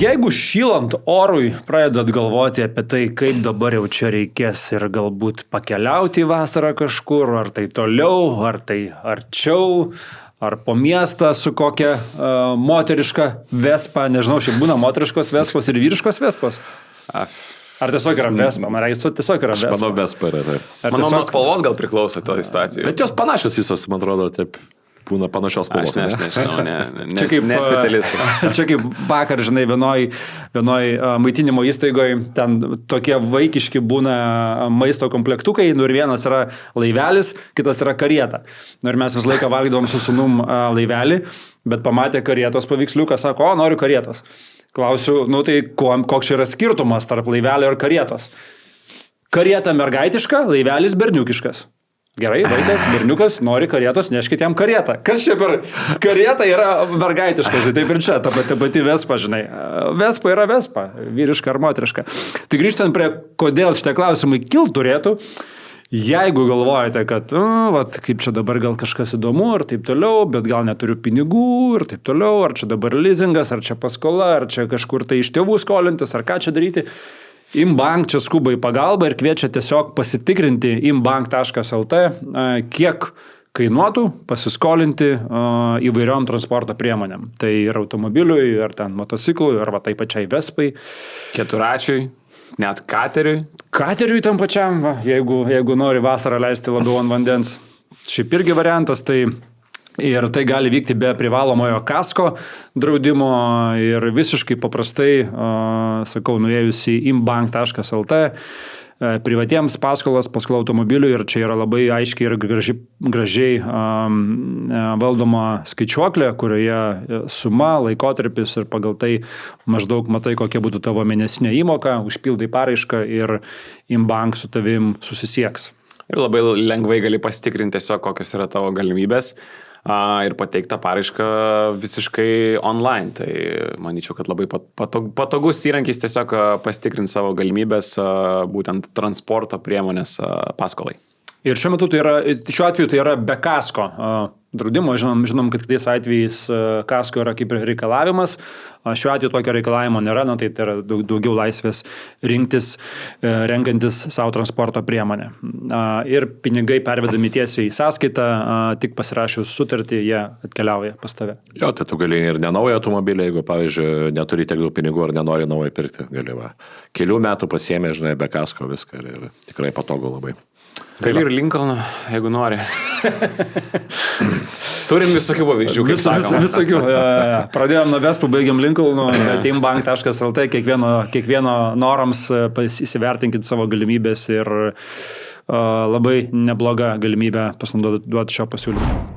Jeigu šylant orui pradedat galvoti apie tai, kaip dabar jau čia reikės ir galbūt pakeliauti vasarą kažkur, ar tai toliau, ar tai arčiau, ar po miestą su kokia moteriška vespa, nežinau, šiaip būna moteriškos vespos ir vyriškos vespos. Ar tiesiog yra vespa? Man reikia, tiesiog yra vespa. Aš manau, vespa yra taip. Manau, nuo spalvos gal priklauso to įstacijų. Bet jos panašios visos, man atrodo, taip. Būna panašios spalvos. Aš nežinau, čia kaip nespecialistas. Čia kaip vakar, žinai, vienoj maitinimo įstaigoje, ten tokie vaikiški būna maisto komplektukai, ir vienas yra laivelis, kitas yra karieta. Ir mes visą laiką valgydavom su sūnum laivelį, bet pamatė karietos paveiksliuką, sako, noriu karietos. Klausiu, tai koks yra skirtumas tarp laivelio ir karietos? Karieta mergaitiška, laivelis berniukiškas. Gerai, vaikas, berniukas, nori karietos, neškit jam karietą. Kas čia per karieta yra mergaitiškas, taip ir čia, ta pati vespa, žinai. Vespa yra vespa, vyriška ar moteriška. Tai grįžtant prie, kodėl šitie klausimai kilt turėtų, jeigu galvojate, kad, kaip čia dabar gal kažkas įdomu ir taip toliau, bet gal neturiu pinigų ir taip toliau, ar čia dabar leasingas, ar čia paskola, ar čia kažkur tai iš tėvų skolintis, ar ką čia daryti. Imbank čia skuba į pagalbą ir kviečia tiesiog pasitikrinti imbank.lt, kiek kainuotų pasiskolinti įvairiom transporto priemonėm. Tai ir automobiliui, ar ten motociklui, arba tai pačiai vespai. Keturačiui, net kateriui. Kateriui tam pačiam, jeigu nori vasarą leisti labiau ant vandens. Šiaip irgi variantas, tai... Ir tai gali vykti be privalomojo kasko draudimo ir visiškai paprastai, sakau, nuėjus į imbank.lt, privatiems paskola automobiliui ir čia yra labai aiškiai ir gražiai valdoma skaičiuoklė, kurioje suma, laikotarpis ir pagal tai maždaug matai, kokia būtų tavo mėnesinė įmoka, užpildai paraišką ir imbank su tavim susisieks. Ir labai lengvai gali pasitikrinti tiesiog, kokios yra tavo galimybės. Ir pateikta paraiška visiškai online. Tai manyčiau, kad labai patogus įrankis tiesiog pasitikrinti savo galimybės būtent transporto priemonės paskolai. Ir šiuo atveju tai yra be kasko draudimo. Žinom, kad kitais atvejais kasko yra kaip ir reikalavimas. Šiuo atveju tokio reikalavimo nėra, tai yra daugiau laisvės rinktis, renkantis savo transporto priemonę. Ir pinigai pervedami tiesiai į sąskaitą, tik pasirašius sutartį, jie atkeliauja pas tave. Jo, tai tu gali ir nenaują automobilį, jeigu, pavyzdžiui, neturi tiek daug pinigų ar nenori naują pirkti, gali kelių metų pasiėmė, žinai, be kasko viską ir tikrai patogu labai. Gali ir Lincoln, jeigu nori. Turim visokių pavyzdžių, kaip sakoma. Visokių. Pradėjom nuo Vespų, baigiam Lincoln, imbank.lt, kiekvieno norams įsivertinkit savo galimybės ir labai nebloga galimybė pasinaudoti šio pasiūlymo.